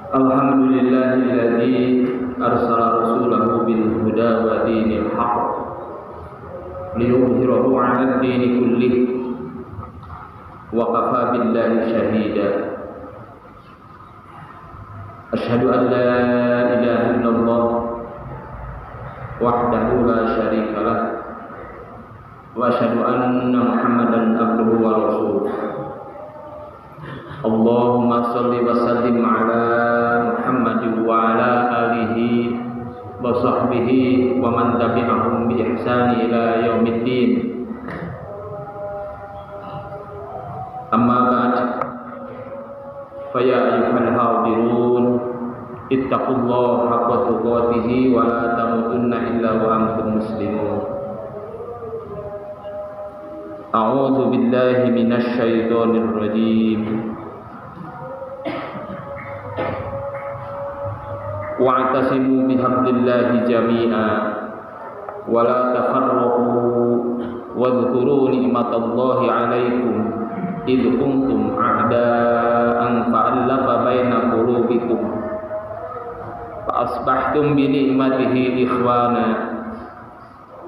Alhamdulillahilladzi arsala rasulahu bil huda wa dinil haqq liyudhhirahu 'ala ad-dini kullih wa kafa billahi shahida. Asyhadu an la ilaha illallah wahdahu la syarika lah wa asyhadu anna Muhammadan abduhu wa rasuluh. Allahumma shalli wa sallim ala Muhammadin wa ala alihi wa sahbihi wa man tabi'ahum bi ihsani ila yaumiddin. Amma ba'd, fa ya ayyuhal hadirun ittaqullaha haqqa tuqatih wa la tamutunna illa wa antum muslimun. A'udzu billahi minasy syaithanir rajim. Wa'tasimu bihablillahi jami'a wa la tafarraqu wadhkuru ni'matallahi 'alaikum idh kuntum a'da'an fa'alafa baina qulubikum fa asbahtum bi ni'matihi ikhwana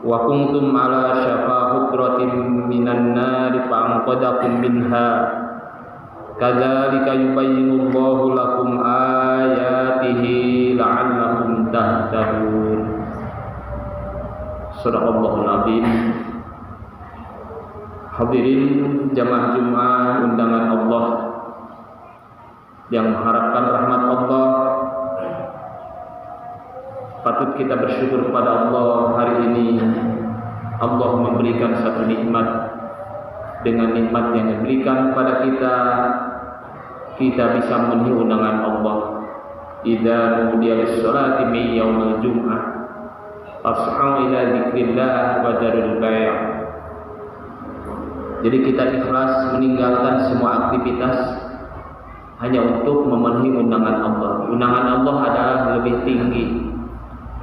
wa kuntum 'ala shafa hukratin minan nar fa'anqadakum minha. Kadzalika yubayyinu Allahu lakum ayatihi la'allakum tahtadun. Shadaqallahul azim. Hadirin jamaah Jumat undangan Allah yang mengharapkan rahmat Allah, patut kita bersyukur kepada Allah. Hari ini Allah memberikan satu nikmat. Dengan nikmat yang diberikan kepada kita bisa memenuhi undangan Allah. Idza nudiya lis-sholati min yaumil jum'ah fas'au ila dzikrillah wa dzarul bai'. Jadi kita ikhlas meninggalkan semua aktivitas hanya untuk memenuhi undangan Allah. Undangan Allah adalah lebih tinggi,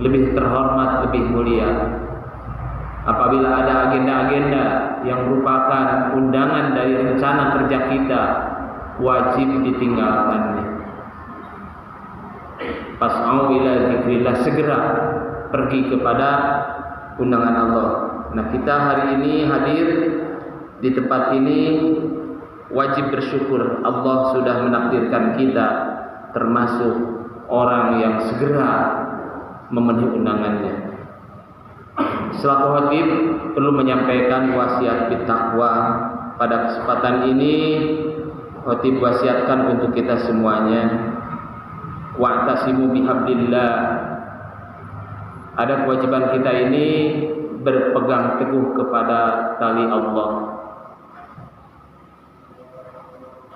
lebih terhormat, lebih mulia. Apabila ada agenda-agenda yang merupakan undangan dari rencana kerja kita, wajib ditinggalkannya. Fas'au ila dzikrillah, segera pergi kepada undangan Allah. Nah, kita hari ini hadir di tempat ini wajib bersyukur. Allah sudah menakdirkan kita termasuk orang yang segera memenuhi undangannya. Selaku khatib perlu menyampaikan wasiat bittaqwa. Pada kesempatan ini khatib wasiatkan untuk kita semuanya, wa'tasimu bihablillah. Ada kewajiban kita ini berpegang teguh kepada tali Allah.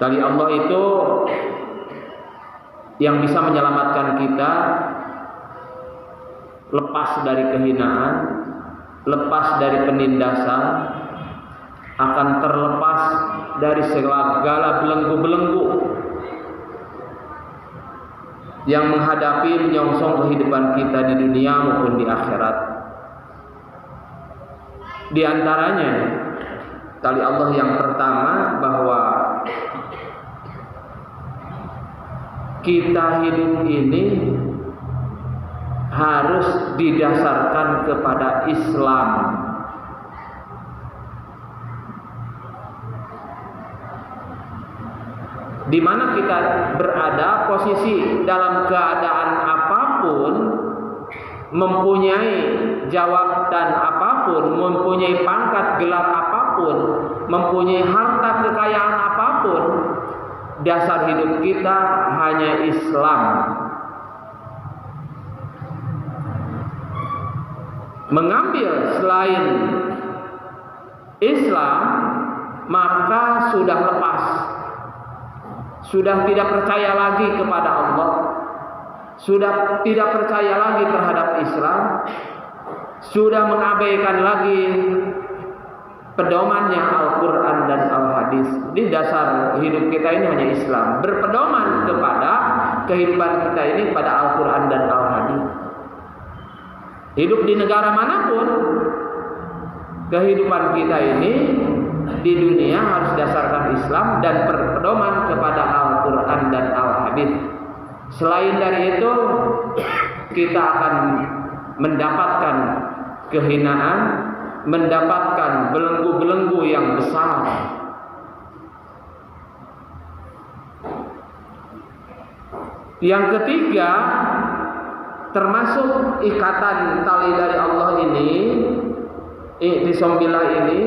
Tali Allah itu yang bisa menyelamatkan kita lepas dari kehinaan, lepas dari penindasan, akan terlepas dari segala belenggu-belenggu yang menghadapi menyongsong kehidupan kita di dunia maupun di akhirat. Di antaranya tali Allah yang pertama, bahwa kita hidup ini harus didasarkan kepada Islam. Di mana kita berada, posisi dalam keadaan apapun, mempunyai jawatan apapun, mempunyai pangkat gelar apapun, mempunyai harta kekayaan apapun, dasar hidup kita hanya Islam. Mengambil selain Islam maka sudah lepas, sudah tidak percaya lagi kepada Allah, sudah tidak percaya lagi terhadap Islam, sudah mengabaikan lagi pedomannya Al-Quran dan Al-Hadis. Di dasar hidup kita ini hanya Islam, berpedoman kepada kehidupan kita ini pada Al-Quran dan Al-Hadis. Hidup di negara manapun, kehidupan kita ini di dunia harus dasarkan Islam dan berpedoman kepada Al-Quran dan Al-Hadis. Selain dari itu, kita akan mendapatkan kehinaan, mendapatkan belenggu-belenggu yang besar. Yang ketiga, termasuk ikatan tali dari Allah ini, I'tisamillah ini,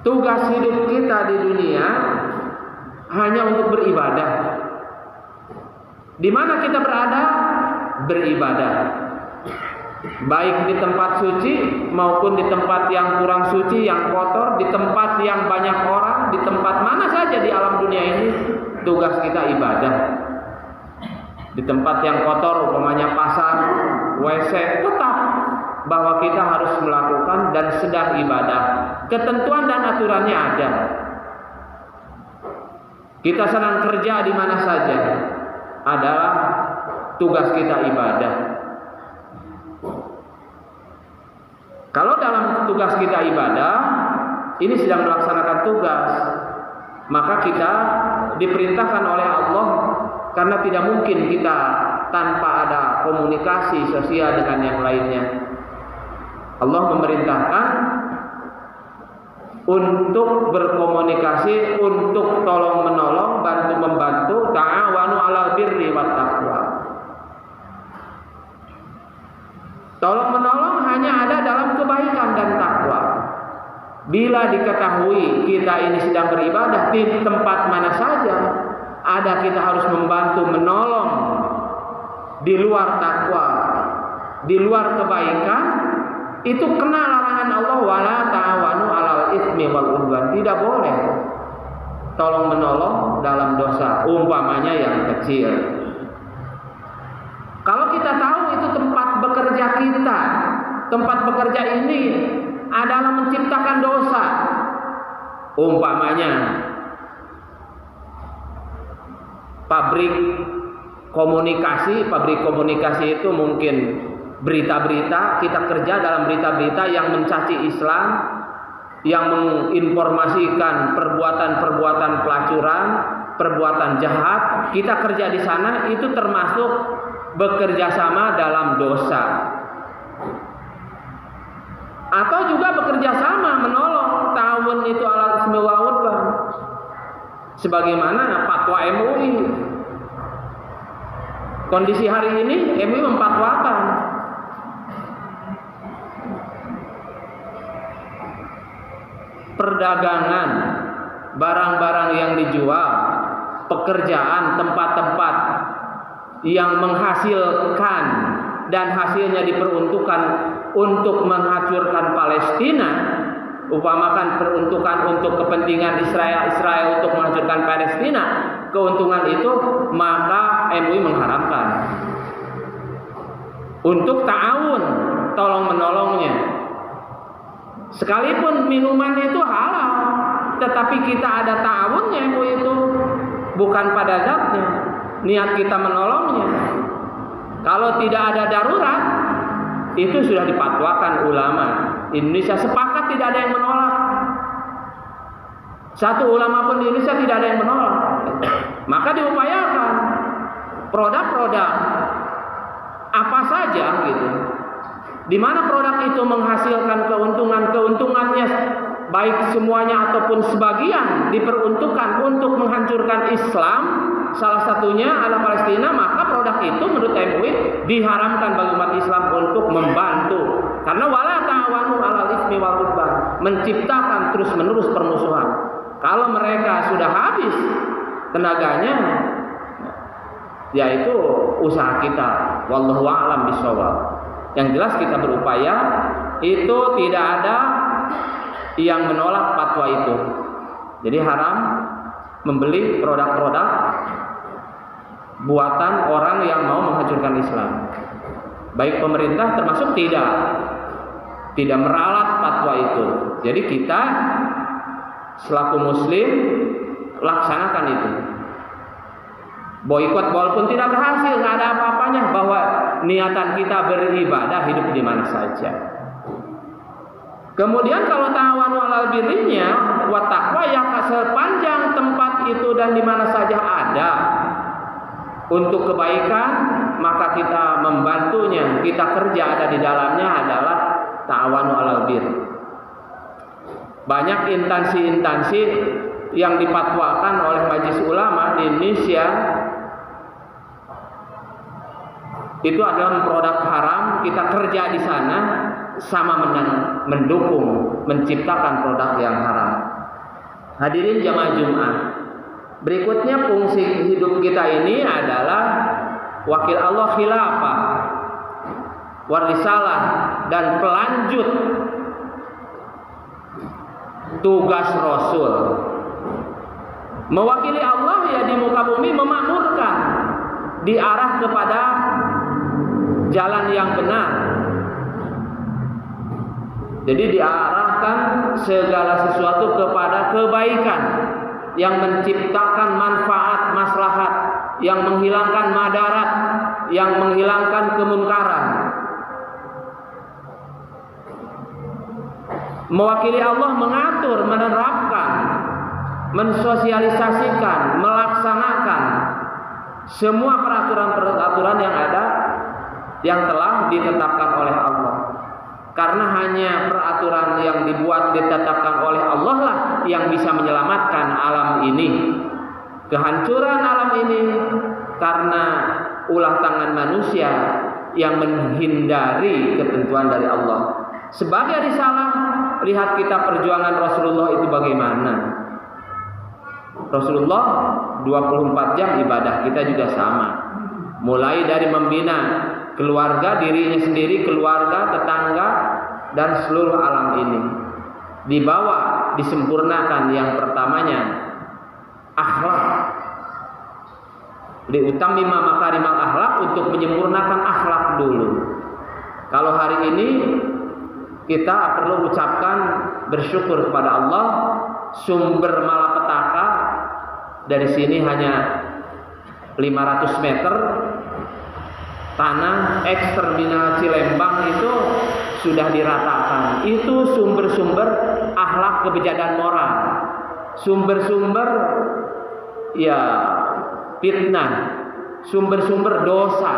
tugas hidup kita di dunia hanya untuk beribadah. Di mana kita berada? Beribadah. Baik di tempat suci maupun di tempat yang kurang suci, yang kotor, di tempat yang banyak orang, di tempat mana saja di alam dunia ini, tugas kita ibadah. Di tempat yang kotor, umpamanya pasar, WC, tetap bahwa kita harus melakukan dan sedang ibadah. Ketentuan dan aturannya ada. Kita sedang kerja di mana saja, adalah tugas kita ibadah. Kalau dalam tugas kita ibadah, ini sedang melaksanakan tugas, maka kita diperintahkan oleh Allah, karena tidak mungkin kita tanpa ada komunikasi sosial dengan yang lainnya. Allah memerintahkan untuk berkomunikasi, untuk tolong menolong, bantu membantu, ta'awanu 'alal birri wat taqwa. Tolong menolong hanya ada dalam kebaikan dan takwa. Bila diketahui kita ini sedang beribadah di tempat mana saja, ada kita harus membantu menolong di luar takwa, di luar kebaikan, itu kena larangan Allah, wala ta'awanu 'alal itsmi wal 'udwan. Tidak boleh tolong menolong dalam dosa, umpamanya yang kecil. Kalau kita tahu itu tempat bekerja kita, tempat bekerja ini adalah menciptakan dosa, umpamanya pabrik komunikasi itu mungkin berita-berita, kita kerja dalam berita-berita yang mencaci Islam, yang menginformasikan perbuatan-perbuatan pelacuran, perbuatan jahat. Kita kerja di sana, itu termasuk bekerja sama dalam dosa. Atau juga bekerja sama menolong, ta'awun itu 'alal itsmi wal 'udwan, sebagaimana fatwa MUI. Kondisi hari ini MUI memfatwakan perdagangan, barang-barang yang dijual, pekerjaan, tempat-tempat yang menghasilkan dan hasilnya diperuntukkan untuk menghancurkan Palestina, upamakan peruntukan untuk kepentingan Israel untuk menghancurkan Palestina, keuntungan itu, maka MUI mengharamkan untuk ta'awun, tolong menolongnya. Sekalipun minuman itu halal, tetapi kita ada ta'awunnya, MUI itu bukan pada zatnya, niat kita menolongnya. Kalau tidak ada darurat, itu sudah dipatwakan ulama Indonesia, sepakat tidak ada yang menolak. Satu ulama pun di Indonesia tidak ada yang menolak. Maka diupayakan produk-produk apa saja gitu, di mana produk itu menghasilkan keuntungannya baik semuanya ataupun sebagian diperuntukkan untuk menghancurkan Islam, salah satunya adalah Palestina, maka produk itu menurut MUI diharamkan bagi umat Islam untuk membantu, karena wala ta'awanu 'alal itsmi wal 'udwan, menciptakan terus-menerus permusuhan. Kalau mereka sudah habis tenaganya, yaitu usaha kita, wallahu a'lam bishawab. Yang jelas kita berupaya, itu tidak ada yang menolak fatwa itu. Jadi haram membeli produk-produk buatan orang yang mau menghancurkan Islam. Baik pemerintah termasuk tidak meralat fatwa itu. Jadi kita selaku muslim laksanakan itu. Boikot walaupun tidak berhasil, nggak ada apa-apanya, bahwa niatan kita beribadah hidup di mana saja. Kemudian kalau ta'awanu 'alal birrinya wa taqwa, yang sepanjang tempat itu dan di mana saja ada untuk kebaikan, maka kita membantunya, kita kerja ada di dalamnya adalah ta'awanu 'alal bir. Banyak instansi-instansi yang dipatwakan oleh Majelis Ulama di Indonesia itu adalah produk haram, kita kerja di sana sama mendukung menciptakan produk yang haram. Hadirin jamaah Jumat, berikutnya fungsi hidup kita ini adalah wakil Allah khilafah, warisalah, dan pelanjut tugas Rasul. Mewakili Allah ya di muka bumi, memakmurkan, diarah kepada jalan yang benar. Jadi diarahkan segala sesuatu kepada kebaikan yang menciptakan manfaat, maslahat, yang menghilangkan madarat, yang menghilangkan kemunkaran. Mewakili Allah mengatur, menerapkan, mensosialisasikan, melaksanakan semua peraturan-peraturan yang ada, yang telah ditetapkan oleh Allah. Karena hanya peraturan yang dibuat ditetapkan oleh Allah lah yang bisa menyelamatkan alam ini. Kehancuran alam ini karena ulah tangan manusia yang menghindari ketentuan dari Allah. Sebagai risalah, lihat kita perjuangan Rasulullah itu bagaimana. Rasulullah 24 jam ibadah, kita juga sama. Mulai dari membina keluarga, dirinya sendiri, keluarga, tetangga, dan seluruh alam ini. Dibawa, disempurnakan yang pertamanya akhlak. Diutammima makarimal akhlak, untuk menyempurnakan akhlak dulu. Kalau hari ini kita perlu ucapkan bersyukur kepada Allah, sumber malapetaka dari sini hanya 500 meter tanah eksterminal Cilembang itu sudah diratakan. Itu sumber-sumber akhlak kebejadan moral, sumber-sumber ya fitnah, sumber-sumber dosa.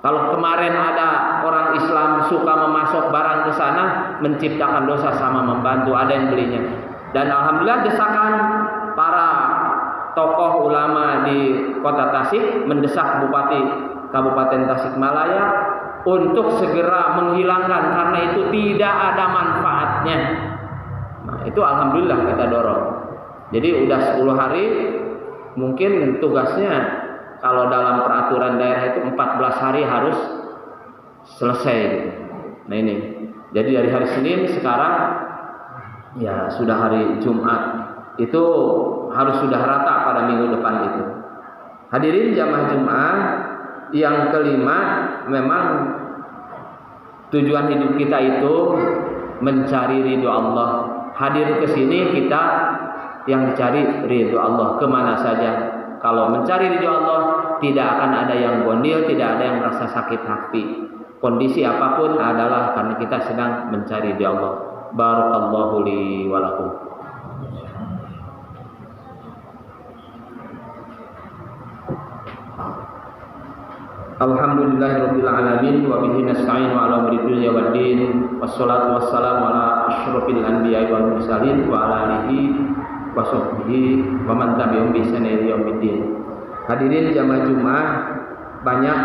Kalau kemarin ada orang Islam suka memasok barang ke sana, menciptakan dosa sama membantu, ada yang belinya. Dan alhamdulillah desakan para tokoh ulama di Kota Tasik mendesak Bupati Kabupaten Tasikmalaya untuk segera menghilangkan, karena itu tidak ada manfaatnya. Nah, itu alhamdulillah kita dorong. Jadi udah 10 hari, mungkin tugasnya kalau dalam peraturan daerah itu 14 hari harus selesai. Nah ini, jadi dari hari Senin sekarang ya sudah hari Jumat, itu harus sudah rata pada minggu depan itu. Hadirin jamaah Jumat, yang kelima, memang tujuan hidup kita itu mencari ridho Allah. Hadir ke sini kita yang dicari ridho Allah, kemana saja. Kalau mencari ridho Allah, tidak akan ada yang gondil, tidak ada yang merasa sakit hati. Kondisi apapun adalah karena kita sedang mencari ridho Allah. Barakallahu li wa lakum. Alhamdulillahirabbil alamin wa bihi nasta'inu ala umuri dunya waddin. Wassalatu wassalamu ala asyrofil anbiya'i wal mursalin wa ala alihi wa sahbihi wa man tabi'ahum bi ihsan ila yaumiddin. Hadirin jamaah Jumat, banyak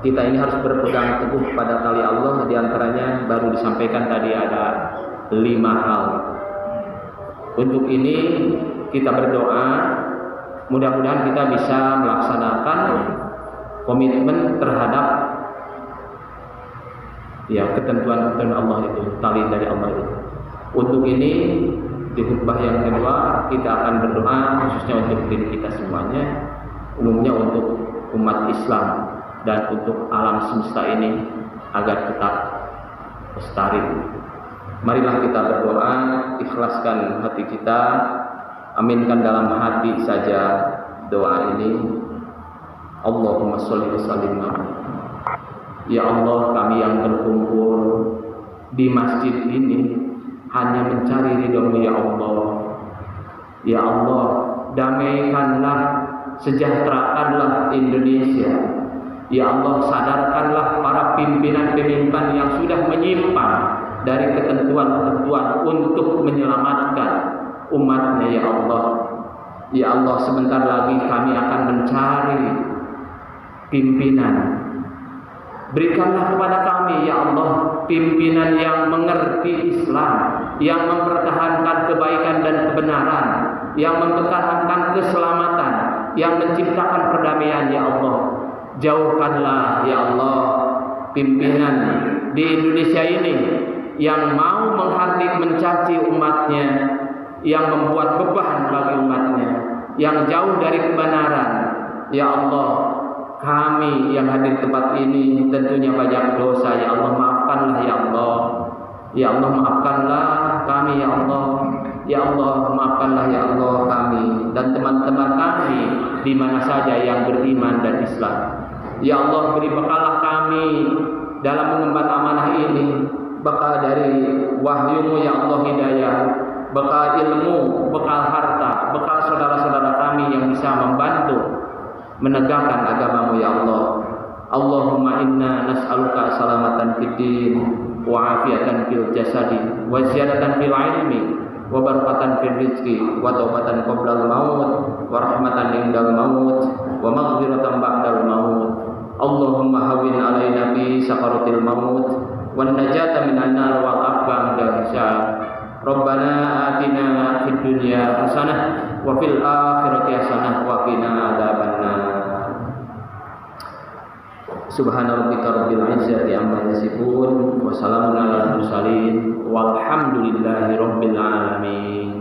kita ini harus berpegang teguh pada tali Allah. Di antaranya baru disampaikan tadi ada 5 hal. Untuk ini kita berdoa, mudah-mudahan kita bisa melaksanakan komitmen terhadap ya ketentuan Allah itu, tali dari Allah itu. Untuk ini di khutbah yang kedua kita akan berdoa khususnya untuk diri kita semuanya, umumnya untuk umat Islam dan untuk alam semesta ini agar tetap lestari. Marilah kita berdoa, ikhlaskan hati kita, aminkan dalam hati saja doa ini. Allahumma sholli wa sallim. Ya Allah, kami yang berkumpul di masjid ini hanya mencari ridho-Mu ya Allah. Ya Allah, damaikanlah, sejahterakanlah Indonesia. Ya Allah, sadarkanlah para pimpinan-pimpinan yang sudah menyimpang dari ketentuan-ketentuan untuk menyelamatkan umatnya ya Allah. Ya Allah, sebentar lagi kami akan mencari pimpinan. Berikanlah kepada kami ya Allah pimpinan yang mengerti Islam, yang mempertahankan kebaikan dan kebenaran, yang mempertahankan keselamatan, yang menciptakan perdamaian ya Allah. Jauhkanlah ya Allah pimpinan di Indonesia ini yang mau menghardik mencaci umatnya, yang membuat beban bagi umatnya, yang jauh dari kebenaran. Ya Allah, kami yang hadir di tempat ini tentunya banyak dosa ya Allah, maafkanlah ya Allah. Ya Allah, maafkanlah kami ya Allah. Ya Allah, maafkanlah ya Allah kami dan teman-teman kami di mana saja yang beriman dan Islam. Ya Allah, beri bekalah kami dalam mengemban amanah ini, bekal dari wahyu-Mu ya Allah, hidayah, bekal ilmu, bekal harta, bekal saudara-saudara kami yang bisa membantu menegakkan agama-Mu ya Allah. Allahumma inna nas'aluka salamatan fid din wa afiatan fil jasadi wa ziyadatan fil ilmi wa barakatan fil rizqi wa taubatan qabla al maut wa rahmatan indal maut wa maghfiratan ba'dal maut. Allahumma hawwin alaina fi sakaratil maut wan najata minan nar wal afwa min hisab. Rabbana atina fid dunya hasanah wa fil akhirati hasanah wa qina adzabannar. Subhana rabbika rabbil izzati amma yasifun wa salamun alal mursalin walhamdulillahi rabbil alamin.